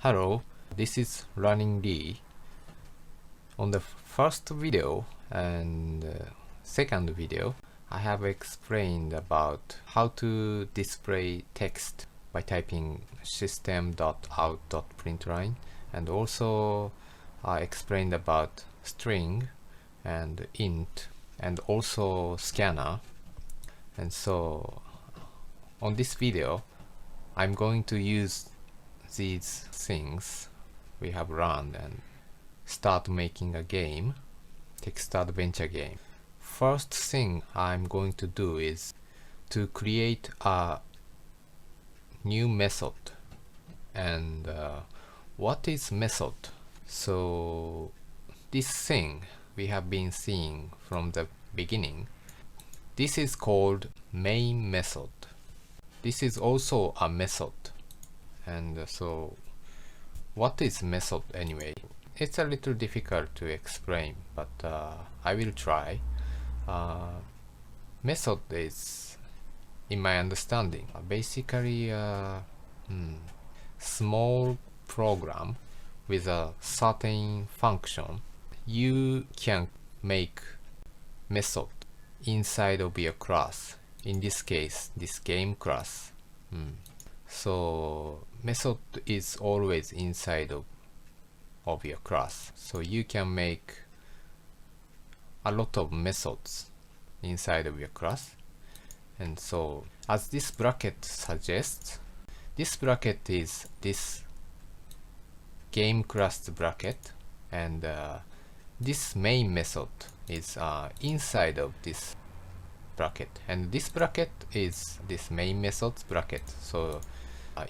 Hello, this is Running D. On the first video and second video, I have explained about how to display text by typing system.out.println, and also I explained about string and int and also scanner. And so on this video, I'm going to use these things we have learned and start making a game, text adventure game. First thing I'm going to do is to create a new method. And what is method? So this thing we have been seeing from the beginning, this is called main method. This is also a method. And so what is method anyway? It's a little difficult to explain, but I will try. Method is, in my understanding, basically a small program with a certain function. You can make method inside of your class. In this case, this game class. So method is always inside of your class. So you can make a lot of methods inside of your class. And so as this bracket suggests, this bracket is this game class bracket, and this main method is inside of this bracket, and this bracket is this main method's bracket. So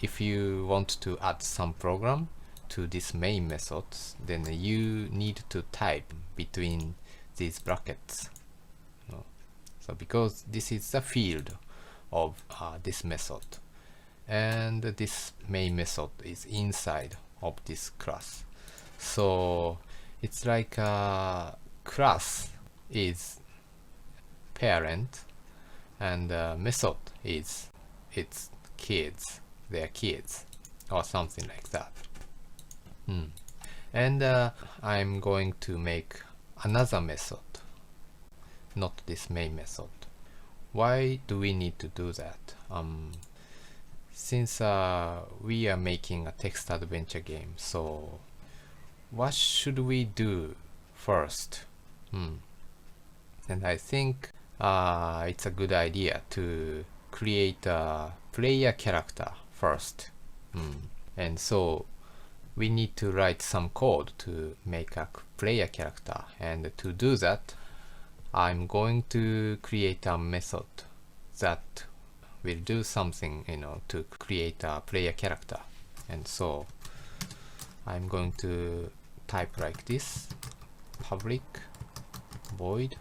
if you want to add some program to this main methods, then you need to type between these brackets. So because this is the field of this method, and this main method is inside of this class. So it's like a class is parent, and method is its kids, their kids, or something like that. And I'm going to make another method, not this main method. Why do we need to do that? Since we are making a text adventure game, so what should we do first? And I think it's a good idea to create a player character first. And so we need to write some code to make a player character, and to do that I'm going to create a method that will do something, to create a player character. And so I'm going to type like this: public void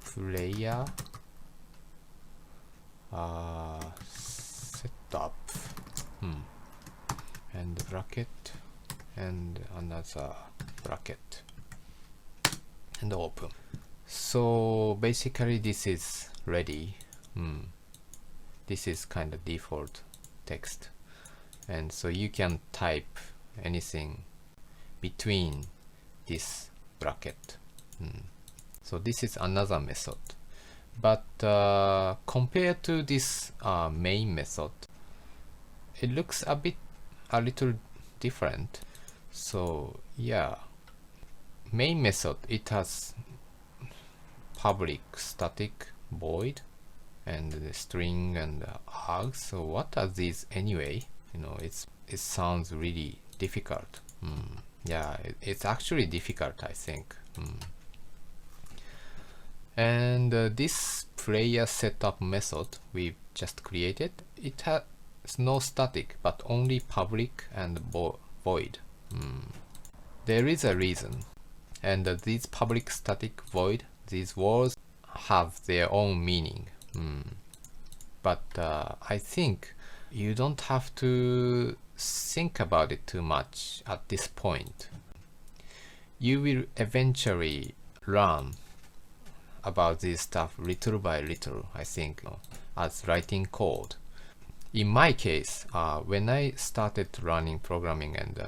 player setup, and bracket and another bracket and open. So basically this is ready. This is kind of default text, and so you can type anything between this bracket. So this is another method, but compared to this main method, it looks a little different. So yeah, main method, it has public static void and the string and args. So what are these anyway? It sounds really difficult. Yeah, it's actually difficult, I think. And this player setup method we've just created, it has no static but only public and void. There is a reason, and these public, static, void, these words have their own meaning. But I think you don't have to think about it too much at this point. You will eventually learn about this stuff little by little, I think, as writing code. in my case, when I started learning programming, and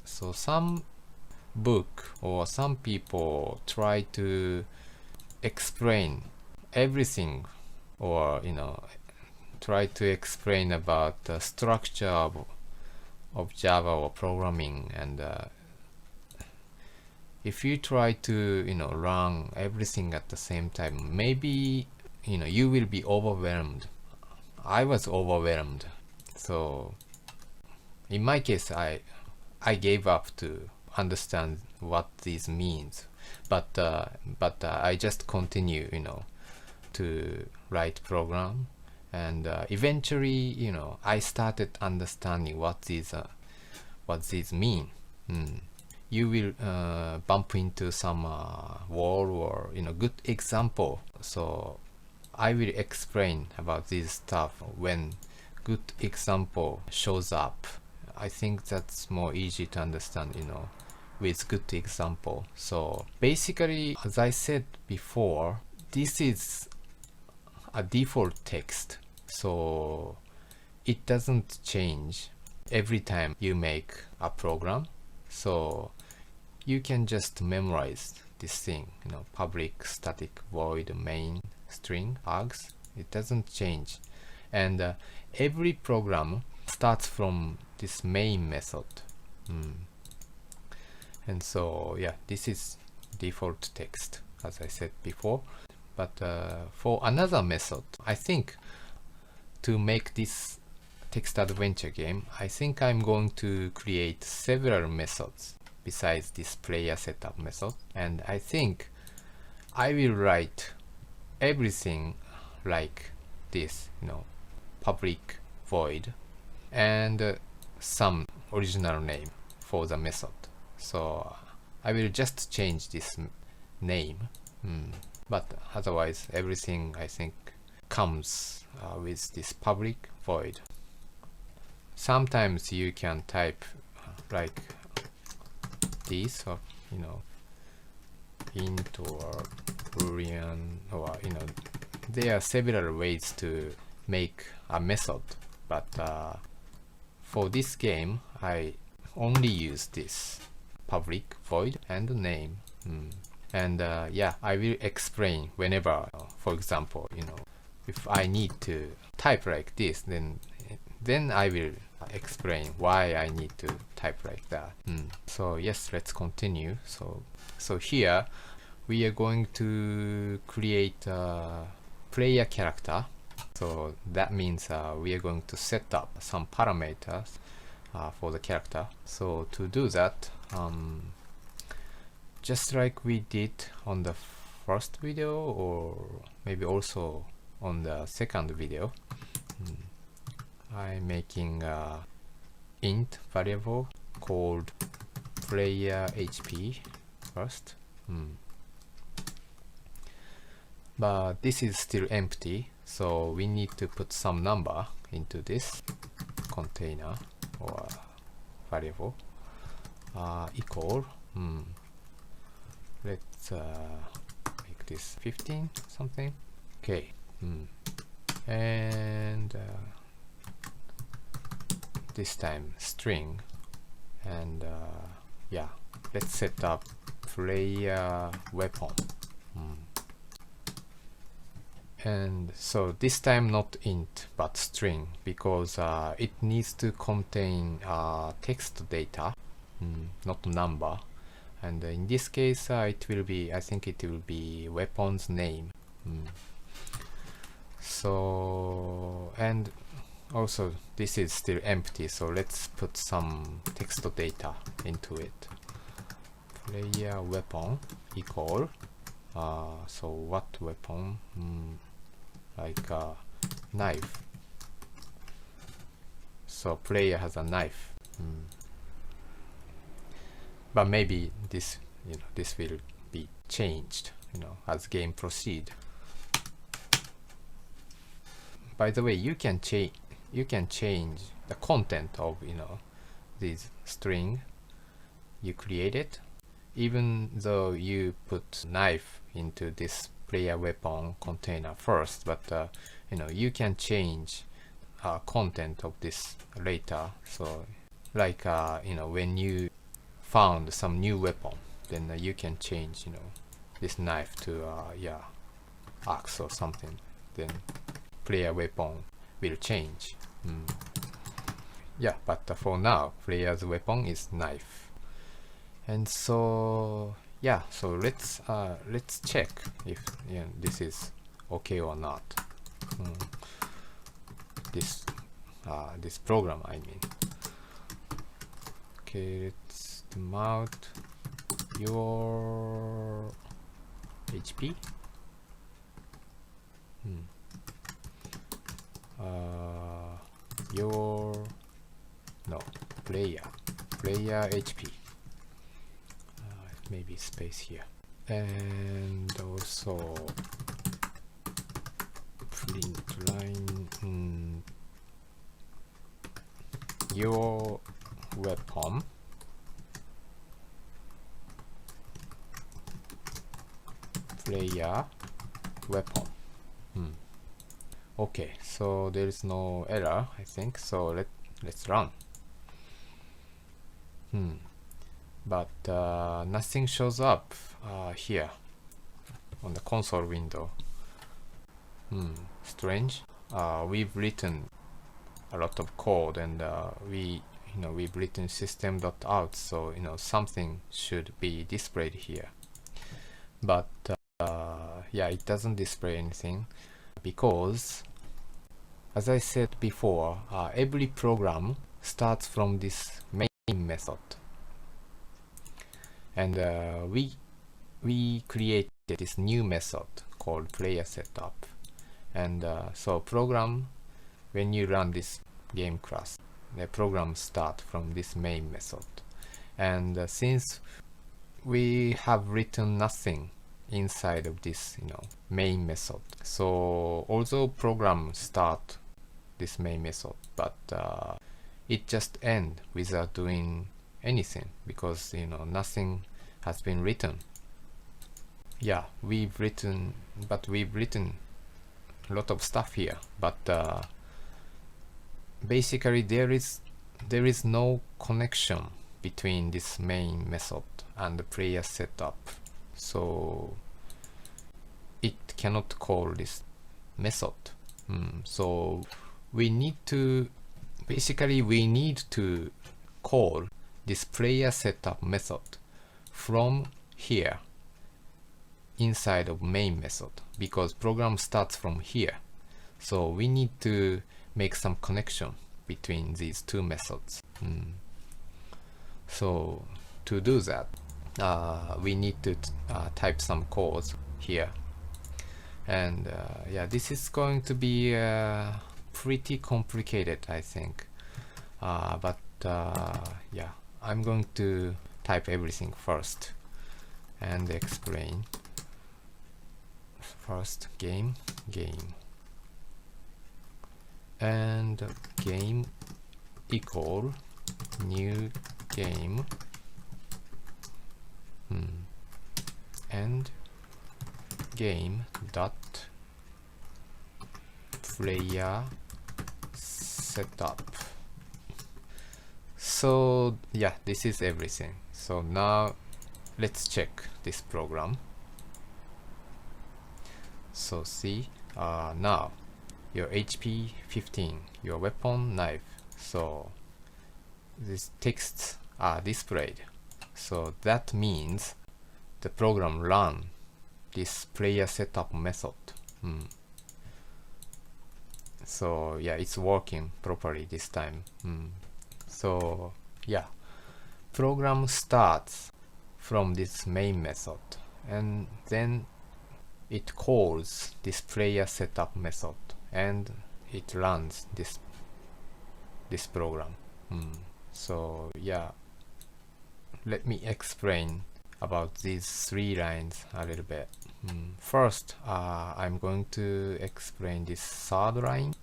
so some book or some people try to explain everything, or try to explain about the structure of Java or programming, and if you try to learn everything at the same time, maybe you will be overwhelmed. I was overwhelmed, so in my case I gave up to understand what this means, but I just continue to write program, and eventually I started understanding what these mean. You will bump into some wall or good example, so I will explain about this stuff when good example shows up. I think that's more easy to understand with good example. So basically, as I said before, this is a default text, so it doesn't change every time you make a program. So you can just memorize this thing, public static void main string args. It doesn't change, and every program starts from this main method. And so yeah, this is default text, as I said before. But for another method, I think to make this text adventure game, I think I'm going to create several methods besides this player setup method, and I think I will write everything like this, public void, and some original name for the method. So I will just change this name, but otherwise everything I think comes with this public void. Sometimes you can type like this, or int or boolean, or there are several ways to make a method, but for this game I only use this public void and name. And yeah, I will explain whenever, for example, if I need to type like this, then I will explain why I need to type like that. So yes, let's continue. So here we are going to create a player character. So that means we are going to set up some parameters for the character. So to do that, just like we did on the first video, or maybe also on the second video, I'm making a int variable called player HP first. But this is still empty, so we need to put some number into this container or variable. Equal, let's make this 15 something. Okay. And this time string, and yeah, let's set up player weapon. And so this time not int but string, because it needs to contain text data, not number. And in this case it will be, I think it will be weapon's name. So, and also this is still empty, so let's put some text data into it. Player weapon equal, so what weapon? Like a knife. So player has a knife. But maybe this this will be changed as game proceed. By the way, you can change the content of this string you created, even though you put knife into this player weapon container first. But you can change content of this later. So like when you found some new weapon, then you can change this knife to axe or something, then player weapon will change. Yeah, but for now player's weapon is knife. And so yeah, so let's check if this is okay or not. This program, I mean. Okay, let's zoom out your HP. Your player HP. Maybe space here, and also print line your weapon player weapon. Okay, so there is no error, I think. So let's run. But nothing shows up here on the console window. Strange. We've written a lot of code, and we've written system.out, so something should be displayed here. But yeah, it doesn't display anything because, as I said before, every program starts from this main method, and we created this new method called player setup. And so program, when you run this game class, the program start from this main method. And since we have written nothing inside of this main method, so although program start this main method, but it just end without doing anything because nothing has been written. Yeah, we've written a lot of stuff here, but basically there is no connection between this main method and the player setup, so it cannot call this method. So we need to call this player setup method from here inside of main method, because program starts from here. So we need to make some connection between these two methods. So to do that, we need to type some codes here. And yeah, this is going to be pretty complicated, I think. But yeah, I'm going to type everything first and explain. First, game, and game equal new game, and game dot player setup. So yeah, this is everything. So now let's check this program. So see, now your HP 15, your weapon knife. So these texts are displayed. So that means the program run this player setup method. So yeah, it's working properly this time. So yeah, program starts from this main method, and then it calls this player setup method, and it runs this program. So yeah, let me explain about these three lines a little bit. First, I'm going to explain this third line.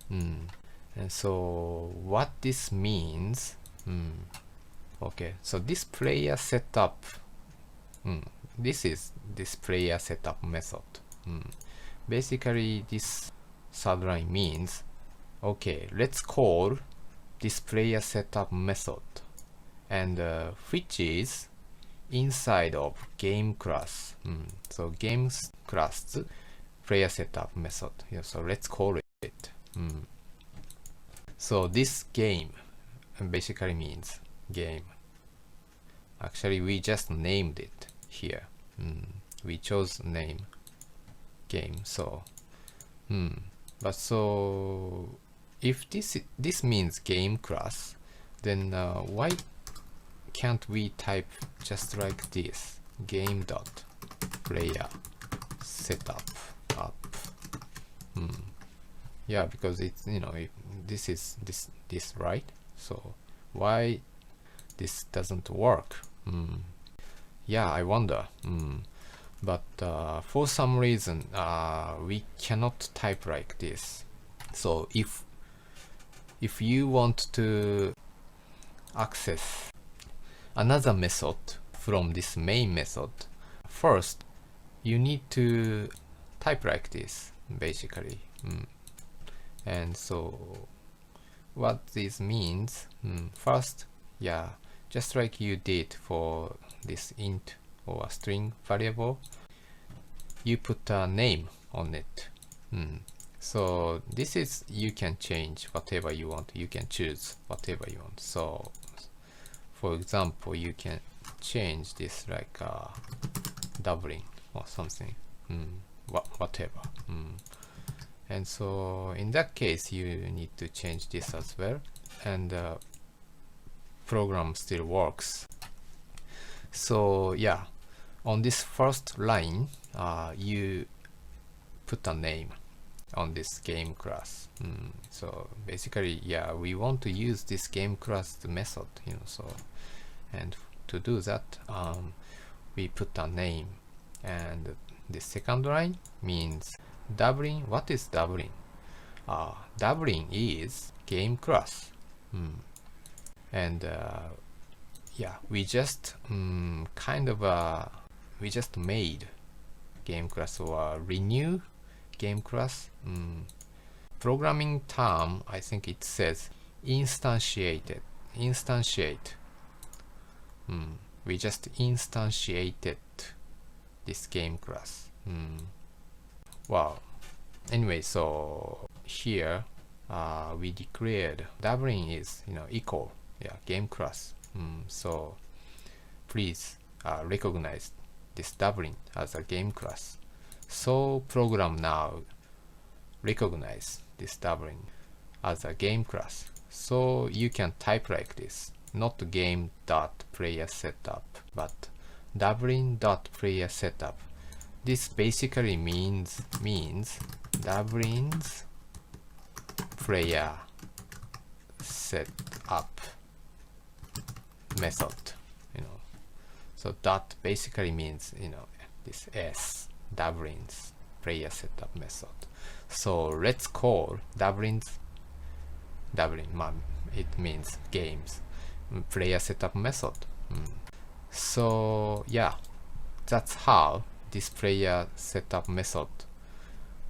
And so what this means, okay, so this player setup, this is this player setup method. Basically this third line means Okay, let's call this player setup method, and which is inside of game class. So games class player setup method. Yeah, so let's call it. So this game basically means game. Actually, we just named it here. We chose name game. So, but so if this means game class, then why can't we type just like this, game dot player setup up? Yeah, because it's, this is this right. So why this doesn't work? Yeah, I wonder. But for some reason we cannot type like this. So if you want to access another method from this main method, first you need to type like this basically. And so what this means, first, yeah, just like you did for this int or a string variable, you put a name on it. So this is, you can change whatever you want, you can choose whatever you want. So for example, you can change this like doubling or something, whatever. And so in that case you need to change this as well, and program still works. So yeah, on this first line you put a name on this game class. So basically, yeah, we want to use this game class method, so, and to do that we put a name, and the second line means doubling. What is doubling? Doubling is game class. And yeah, we just we just made game class, or renew game class. Programming term, I think it says instantiate. We just instantiated this game class. Wow. Anyway, so here we declared doubling is equal, yeah, game class. So please recognize this doubling as a game class. So program now recognize this doubling as a game class. So you can type like this, not game dot player setup, but doubling dot player setup. This basically means doubling's player setup method. So dot basically means this S, doubling's player setup method. So let's call doubling, it means games player setup method. So yeah, that's how this player setup method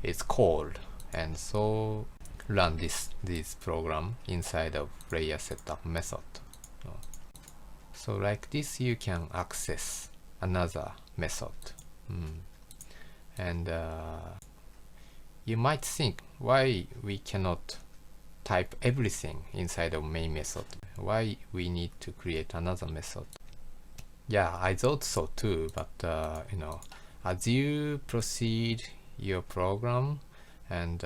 is called. And so run this program inside of player setup method. So like this you can access another method. And you might think, why we cannot type everything inside of main method? Why we need to create another method? Yeah, I thought so too, but as you proceed your program, and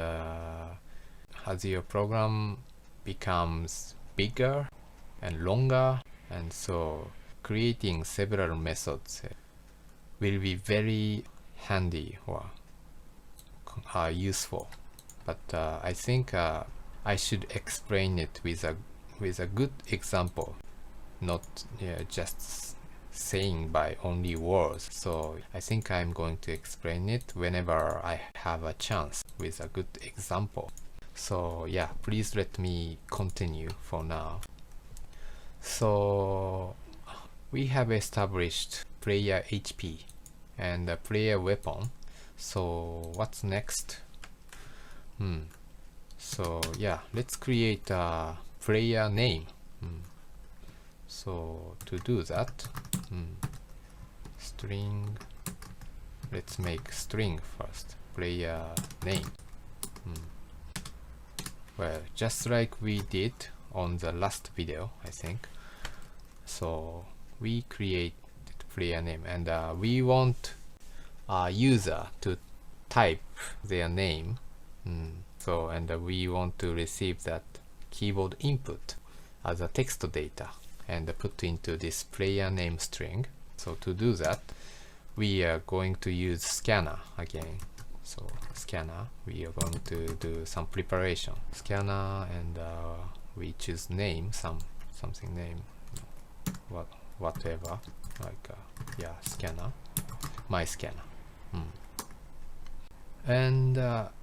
as your program becomes bigger and longer, and so creating several methods will be very handy or useful. But I think I should explain it with a good example, not just saying by only words. So I think I'm going to explain it whenever I have a chance with a good example. So yeah, please let me continue for now. So we have established player HP and a player weapon. So what's next? So yeah, let's create a player name. So to do that, string, let's make string first, player name. Well, just like we did on the last video, I think. So we create player name, and we want our user to type their name. So, and we want to receive that keyboard input as a text data and put into this player name string. So to do that, we are going to use scanner again. So scanner, we are going to do some preparation. Scanner, and we choose name, something name, whatever, like yeah, scanner, my scanner. And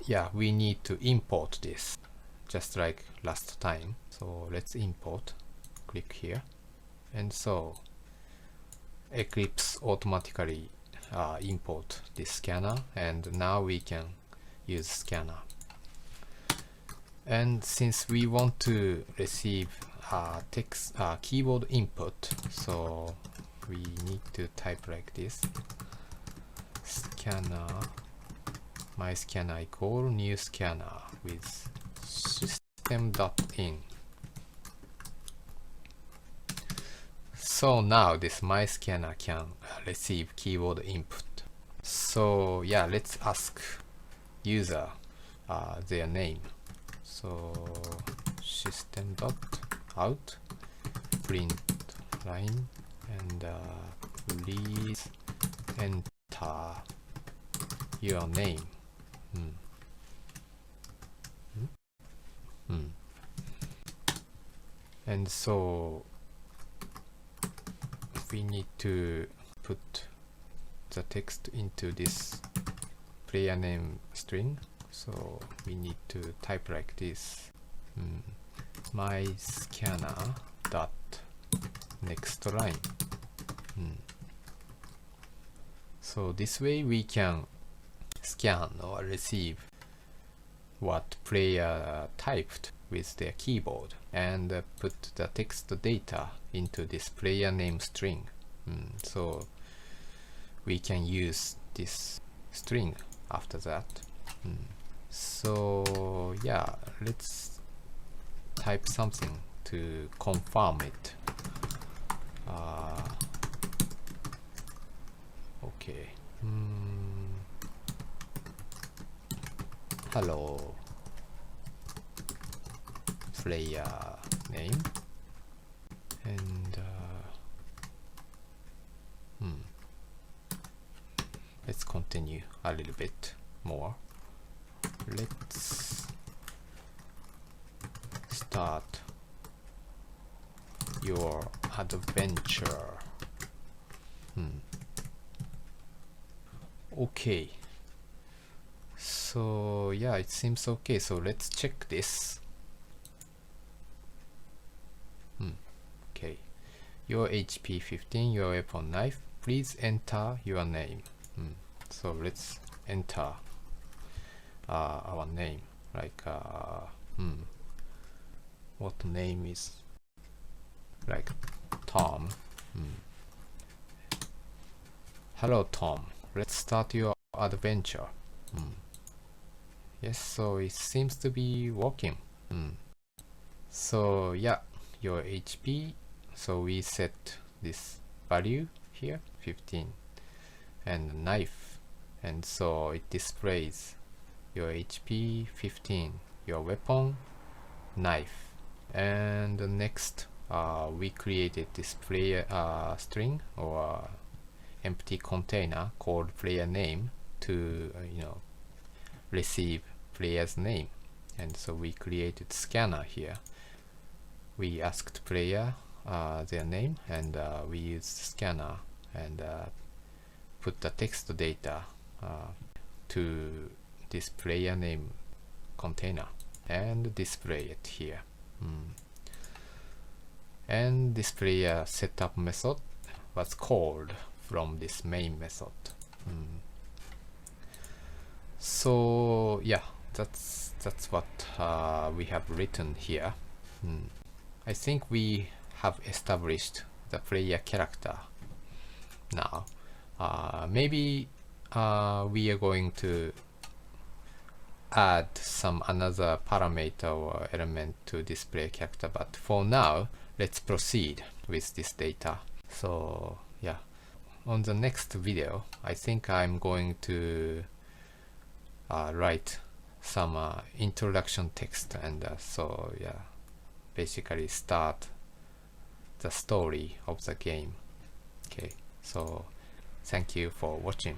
yeah, we need to import this just like last time. So let's import, click here, and so Eclipse automatically import this scanner, and now we can use scanner. And since we want to receive text keyboard input, so we need to type like this: scanner, my scanner equal new scanner with system.in. So now this my scanner can receive keyboard input. So yeah, let's ask user their name. So system.out print line, and please enter your name. And so we need to put the text into this player name string. So we need to type like this: my scanner dot next line. So this way we can scan or receive what player typed with their keyboard, and put the text data into this player name string. So we can use this string after that. So yeah, let's type something to confirm it. Okay. Hello player name, and let's continue a little bit more. Let's start your adventure. Okay, so yeah, it seems okay. So let's check this. Okay, your HP 15, your weapon knife, please enter your name. So let's enter our name, like what name is, like Tom. Hello Tom, let's start your adventure. Yes, so it seems to be working. So yeah, your HP, so we set this value here, 15, and knife, and so it displays your HP 15, your weapon, knife. And next we created this player string or empty container called player name to receive player's name. And so we created scanner here. We asked player their name, and we used scanner and put the text data to this player name container and display it here. And this player setup method was called from this main method. So yeah, that's what we have written here. I think we have established the player character now. Maybe we are going to add some another parameter or element to display character, but for now let's proceed with this data. So yeah, on the next video I think I'm going to write some introduction text, and so yeah, basically start the story of the game. Okay, so thank you for watching.